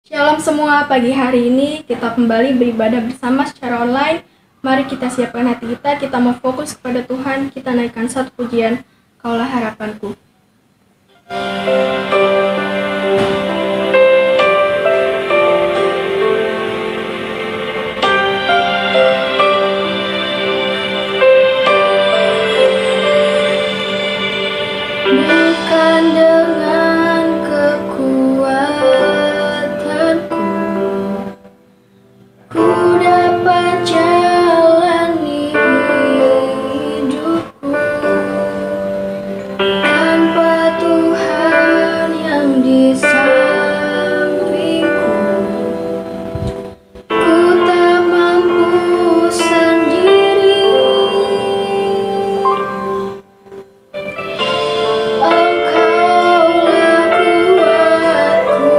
Shalom semua, pagi hari ini kita kembali beribadah bersama secara online. Mari kita siapkan hati kita mau fokus kepada Tuhan, kita naikkan satu pujian, Kaulah Harapanku. Bukan dengan kekuatanku ku dapat jalani hidupku tanpa Tuhan yang di sampingku. Ku tak mampu sendiri. Engkaulah kuatku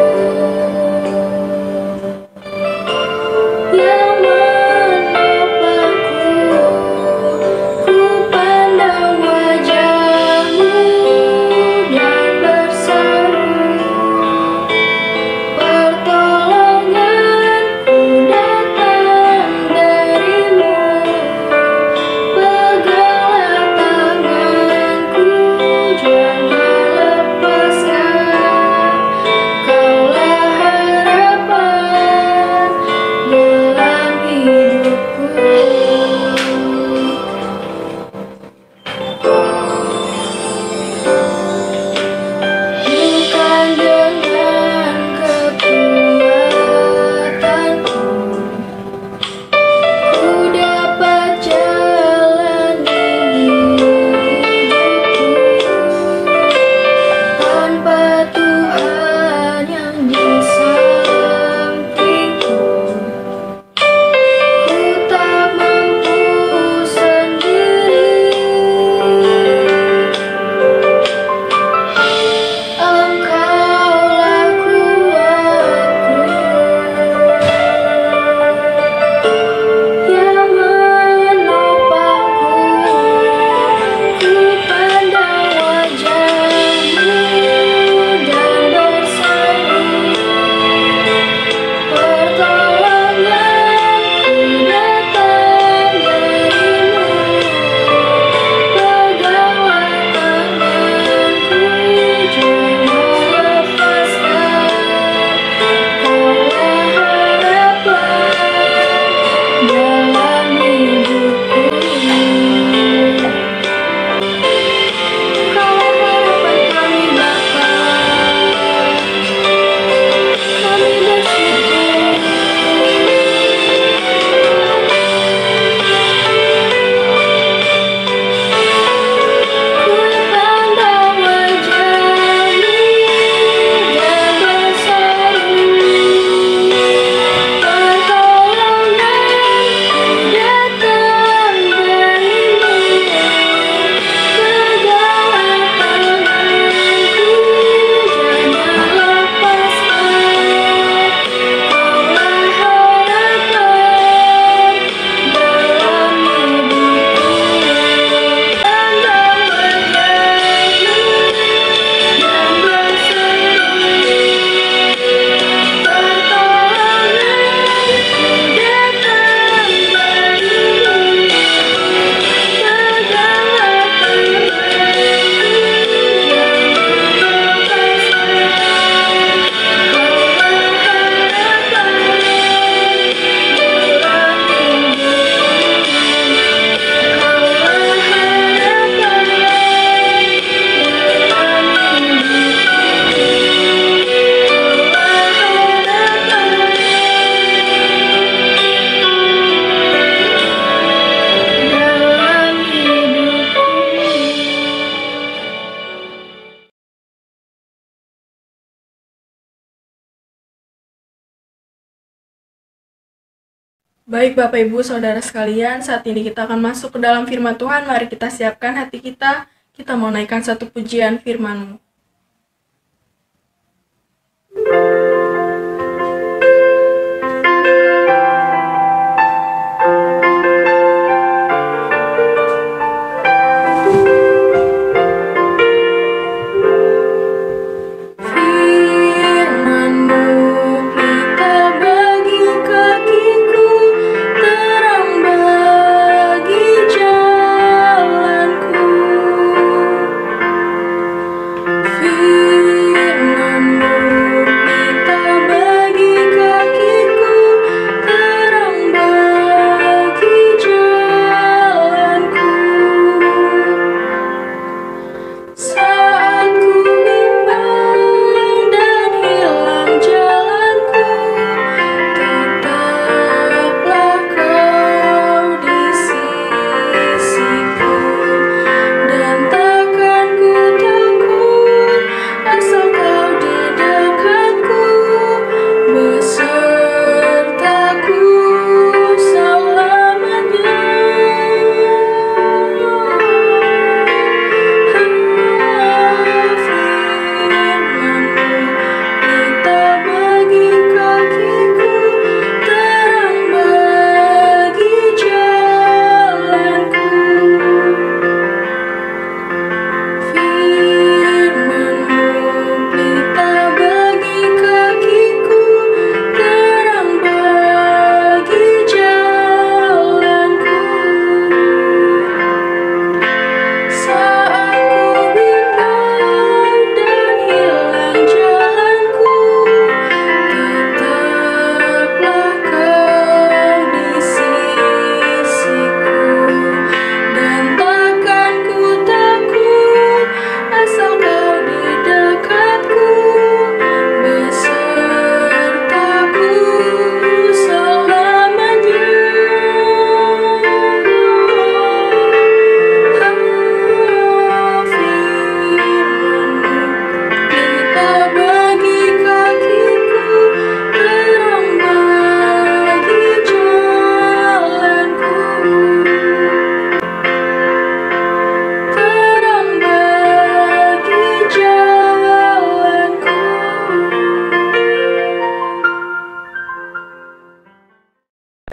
yang menopangku. Ku pandang wajah-Mu dan berseru, pertolonganku datang dari-Mu. Peganglah tanganku, jangan lepaskan. Kaulah harapan dalam hidupku. Bukan dengan kekuatanku ku dapat jalani hidupku tanpa Tuhan yang di sampingku. Ku tak mampu sendiri. Engkaulah kuatku yang menopangku. Ku pandang wajah-Mu dan berseru, pertolonganku datang dari-Mu. Peganglah tanganku, jangan lepaskan. Kaulah harapan dalam hidupku. Kaulah harapan kami Bapa, kami bersyukur. Ku pandang wajah-Mu dan berseru, pertolonganku datang dari-Mu. Peganglah tanganku, jangan lepaskan. Kaulah harapan dalam hidupku. Pandang wajah-Mu dan berseru, pertolonganku datang dari-Mu. Peganglah tanganku, jangan lepaskan. Kaulah harapan dalam hidupku. Kaulah harapan dalam hidupku. Baik Bapak Ibu Saudara sekalian, saat ini kita akan masuk ke dalam firman Tuhan. Mari kita siapkan hati kita mau naikkan satu pujian firman-Mu. Firman-Mu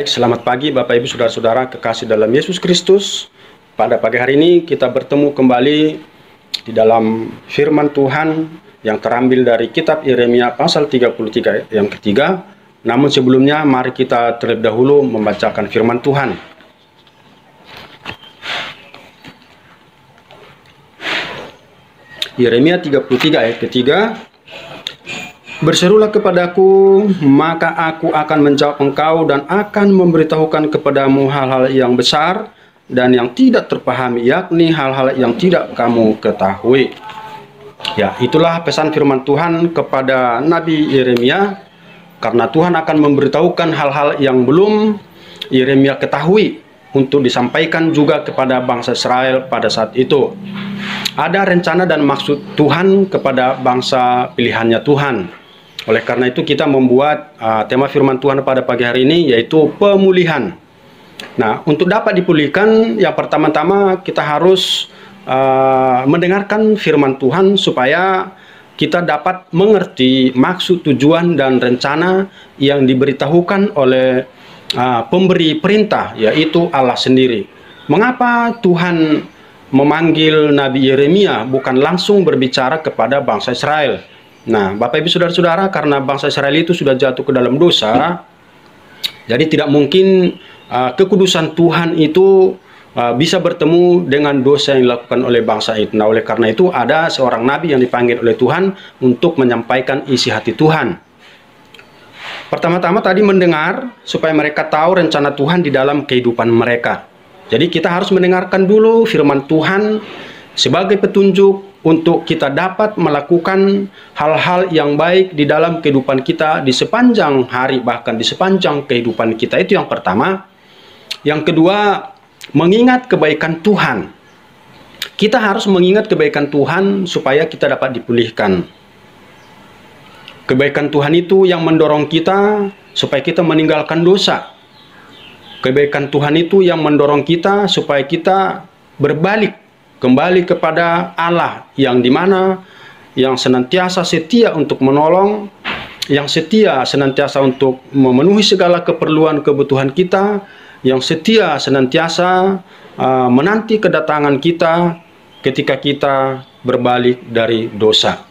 Selamat pagi Bapak Ibu Saudara-saudara kekasih dalam Yesus Kristus. Pada pagi hari ini kita bertemu kembali di dalam firman Tuhan yang terambil dari kitab Yeremia pasal 33 yang ketiga. Namun sebelumnya mari kita terlebih dahulu membacakan firman Tuhan. Yeremia 33 ayat ketiga. Berserulah kepadaku, maka aku akan menjawab engkau dan akan memberitahukan kepadamu hal-hal yang besar dan yang tidak terpahami, yakni hal-hal yang tidak kamu ketahui. Ya, itulah pesan firman Tuhan kepada Nabi Yeremia, karena Tuhan akan memberitahukan hal-hal yang belum Yeremia ketahui untuk disampaikan juga kepada bangsa Israel pada saat itu. Ada rencana dan maksud Tuhan kepada bangsa pilihannya Tuhan. Oleh karena itu kita membuat tema firman Tuhan pada pagi hari ini, yaitu pemulihan. Nah, untuk dapat dipulihkan, yang pertama-tama kita harus mendengarkan firman Tuhan supaya kita dapat mengerti maksud, tujuan, dan rencana yang diberitahukan oleh pemberi perintah, yaitu Allah sendiri. Mengapa Tuhan memanggil Nabi Yeremia bukan langsung berbicara kepada bangsa Israel? Nah, Bapak Ibu Saudara-saudara, karena bangsa Israel itu sudah jatuh ke dalam dosa, jadi tidak mungkin kekudusan Tuhan itu bisa bertemu dengan dosa yang dilakukan oleh bangsa itu. Nah, oleh karena itu ada seorang nabi yang dipanggil oleh Tuhan untuk menyampaikan isi hati Tuhan. Pertama-tama tadi mendengar supaya mereka tahu rencana Tuhan di dalam kehidupan mereka. Jadi kita harus mendengarkan dulu firman Tuhan sebagai petunjuk untuk kita dapat melakukan hal-hal yang baik di dalam kehidupan kita di sepanjang hari, bahkan di sepanjang kehidupan kita. Itu yang pertama. Yang kedua, mengingat kebaikan Tuhan. Kita harus mengingat kebaikan Tuhan supaya kita dapat dipulihkan. Kebaikan Tuhan itu yang mendorong kita supaya kita meninggalkan dosa. Kebaikan Tuhan itu yang mendorong kita supaya kita berbalik kembali kepada Allah yang dimana yang senantiasa setia untuk menolong, yang setia senantiasa untuk memenuhi segala keperluan kebutuhan kita, yang setia senantiasa menanti kedatangan kita ketika kita berbalik dari dosa.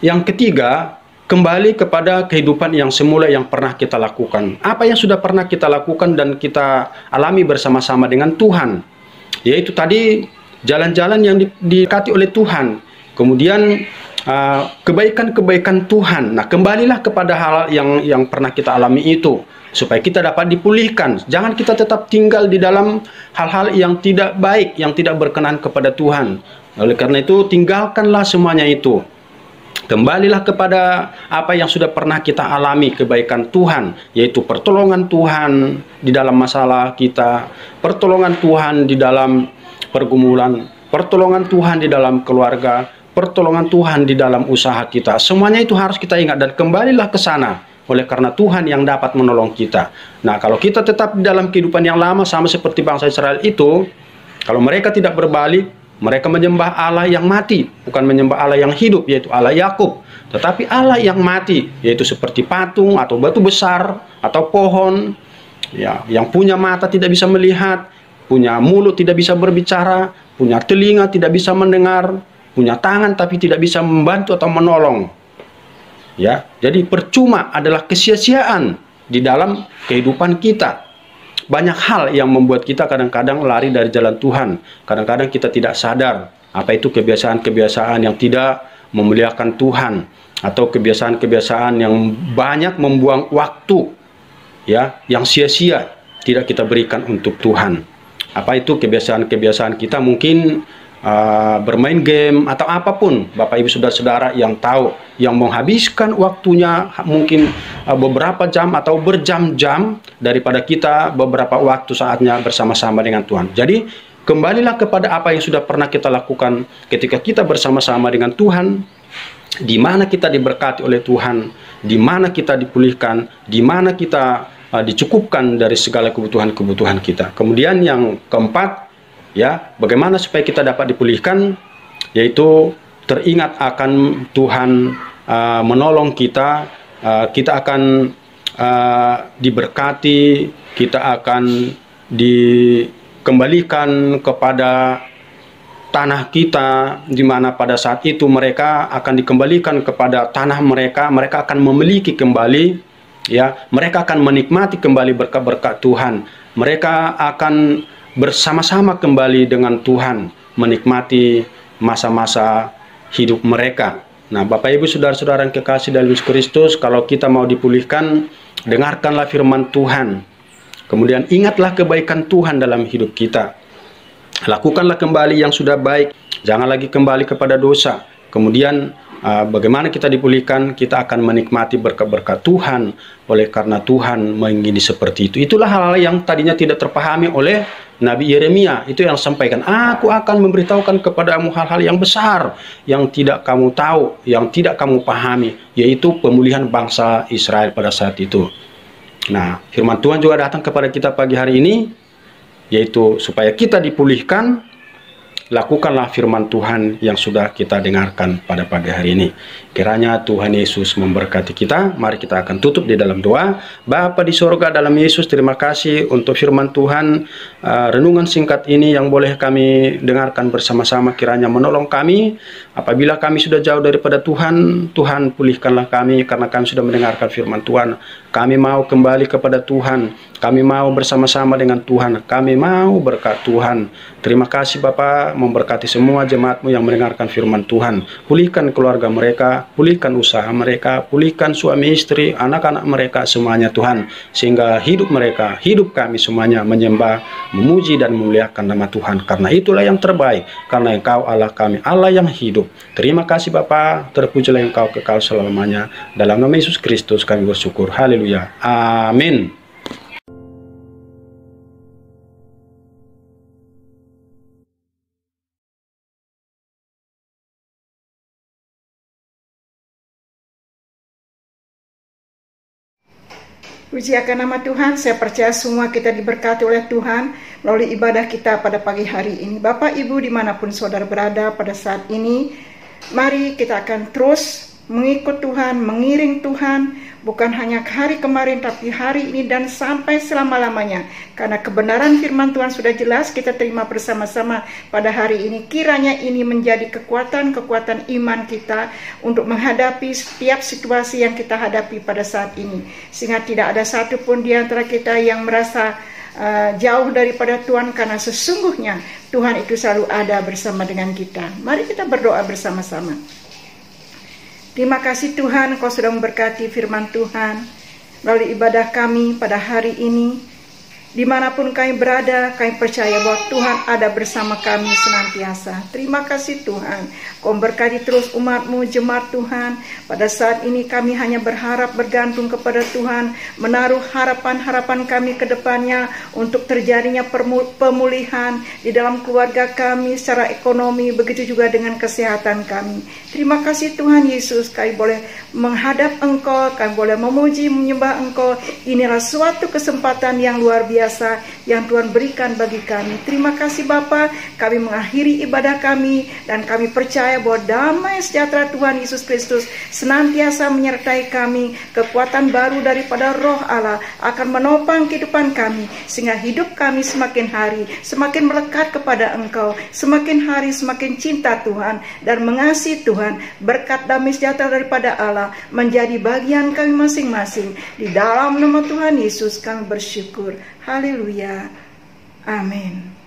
Yang ketiga, kembali kepada kehidupan yang semula yang pernah kita lakukan. Apa yang sudah pernah kita lakukan dan kita alami bersama-sama dengan Tuhan, yaitu tadi jalan-jalan yang diberkati oleh Tuhan, kemudian kebaikan-kebaikan Tuhan. Nah, kembalilah kepada hal yang pernah kita alami itu, supaya kita dapat dipulihkan. Jangan kita tetap tinggal di dalam hal-hal yang tidak baik, yang tidak berkenan kepada Tuhan. Oleh karena itu, tinggalkanlah semuanya itu. Kembalilah kepada apa yang sudah pernah kita alami, kebaikan Tuhan, yaitu pertolongan Tuhan di dalam masalah kita, pertolongan Tuhan di dalam pergumulan, pertolongan Tuhan di dalam keluarga, pertolongan Tuhan di dalam usaha kita. Semuanya itu harus kita ingat dan kembalilah ke sana. Oleh karena Tuhan yang dapat menolong kita. Nah, kalau kita tetap di dalam kehidupan yang lama sama seperti bangsa Israel itu, kalau mereka tidak berbalik, mereka menyembah Allah yang mati, bukan menyembah Allah yang hidup, yaitu Allah Yakub, tetapi Allah yang mati, yaitu seperti patung atau batu besar atau pohon, ya, yang punya mata tidak bisa melihat, punya mulut tidak bisa berbicara, punya telinga tidak bisa mendengar, punya tangan tapi tidak bisa membantu atau menolong. Ya, jadi percuma adalah kesia-siaan di dalam kehidupan kita. Banyak hal yang membuat kita kadang-kadang lari dari jalan Tuhan. Kadang-kadang kita tidak sadar apa itu kebiasaan-kebiasaan yang tidak memuliakan Tuhan, atau kebiasaan-kebiasaan yang banyak membuang waktu, ya, yang sia-sia tidak kita berikan untuk Tuhan. Apa itu kebiasaan-kebiasaan kita? Mungkin bermain game atau apapun. Bapak Ibu Saudara-saudara yang tahu, yang menghabiskan waktunya mungkin beberapa jam atau berjam-jam daripada kita beberapa waktu saatnya bersama-sama dengan Tuhan. Jadi kembalilah kepada apa yang sudah pernah kita lakukan ketika kita bersama-sama dengan Tuhan, di mana kita diberkati oleh Tuhan, di mana kita dipulihkan, di mana kita dicukupkan dari segala kebutuhan-kebutuhan kita. Kemudian yang keempat, ya, bagaimana supaya kita dapat dipulihkan, yaitu teringat akan Tuhan menolong kita, kita akan diberkati, kita akan dikembalikan kepada tanah kita, di mana pada saat itu mereka akan dikembalikan kepada tanah mereka, mereka akan memiliki kembali, ya, mereka akan menikmati kembali berkat-berkat Tuhan, mereka akan bersama-sama kembali dengan Tuhan, menikmati masa-masa hidup mereka. Nah, Bapak Ibu saudara-saudara yang kekasih dalam Yesus Kristus, kalau kita mau dipulihkan, dengarkanlah firman Tuhan, kemudian ingatlah kebaikan Tuhan dalam hidup kita. Lakukanlah kembali yang sudah baik, jangan lagi kembali kepada dosa. Kemudian bagaimana kita dipulihkan? Kita akan menikmati berkat-berkat Tuhan, oleh karena Tuhan mengingini seperti itu. Itulah hal-hal yang tadinya tidak terpahami oleh Nabi Yeremia. Itu yang sampaikan, aku akan memberitahukan kepadamu hal-hal yang besar, yang tidak kamu tahu, yang tidak kamu pahami, yaitu pemulihan bangsa Israel pada saat itu. Nah, firman Tuhan juga datang kepada kita pagi hari ini, yaitu supaya kita dipulihkan. Lakukanlah firman Tuhan yang sudah kita dengarkan pada pagi hari ini. Kiranya Tuhan Yesus memberkati kita. Mari kita akan tutup di dalam doa. Bapa di sorga, dalam Yesus, terima kasih untuk firman Tuhan. Renungan singkat ini yang boleh kami dengarkan bersama-sama, kiranya menolong kami. Apabila kami sudah jauh daripada Tuhan, Tuhan pulihkanlah kami, karena kami sudah mendengarkan firman Tuhan. Kami mau kembali kepada Tuhan, kami mau bersama-sama dengan Tuhan, kami mau berkat Tuhan. Terima kasih Bapa, memberkati semua jemaat-Mu yang mendengarkan firman Tuhan. Pulihkan keluarga mereka, pulihkan usaha mereka, pulihkan suami istri, anak-anak mereka semuanya Tuhan. Sehingga hidup mereka, hidup kami semuanya menyembah, memuji dan memuliakan nama Tuhan. Karena itulah yang terbaik, karena Engkau Allah kami, Allah yang hidup. Terima kasih Bapa, terpujilah Engkau kekal selamanya. Dalam nama Yesus Kristus kami bersyukur. Haleluya. Amin. Puji akan nama Tuhan. Saya percaya semua kita diberkati oleh Tuhan melalui ibadah kita pada pagi hari ini. Bapak Ibu dimanapun saudara berada pada saat ini, mari kita akan terus mengikut Tuhan, mengiring Tuhan, bukan hanya hari kemarin tapi hari ini dan sampai selama-lamanya. Karena kebenaran firman Tuhan sudah jelas, kita terima bersama-sama pada hari ini. Kiranya ini menjadi kekuatan-kekuatan iman kita untuk menghadapi setiap situasi yang kita hadapi pada saat ini. Sehingga tidak ada satupun di antara kita yang merasa jauh daripada Tuhan, karena sesungguhnya Tuhan itu selalu ada bersama dengan kita. Mari kita berdoa bersama-sama. Terima kasih Tuhan, Kau sudah memberkati firman Tuhan melalui ibadah kami pada hari ini. Dimanapun kami berada, kami percaya bahwa Tuhan ada bersama kami senantiasa. Terima kasih Tuhan, Kau memberkati terus umat-Mu, jemaat Tuhan. Pada saat ini kami hanya berharap, bergantung kepada Tuhan, menaruh harapan-harapan kami ke depannya untuk terjadinya pemulihan di dalam keluarga kami, secara ekonomi, begitu juga dengan kesehatan kami. Terima kasih Tuhan Yesus, kami boleh menghadap Engkau, kami boleh memuji, menyembah Engkau. Inilah suatu kesempatan yang luar biasa yang Tuhan berikan bagi kami. Terima kasih Bapa, kami mengakhiri ibadah kami dan kami percaya bahwa damai sejahtera Tuhan Yesus Kristus senantiasa menyertai kami. Kekuatan baru daripada Roh Allah akan menopang kehidupan kami, sehingga hidup kami semakin hari semakin melekat kepada Engkau, semakin hari semakin cinta Tuhan dan mengasihi Tuhan. Berkat damai sejahtera daripada Allah menjadi bagian kami masing-masing. Di dalam nama Tuhan Yesus kami bersyukur. Haleluya. Amin.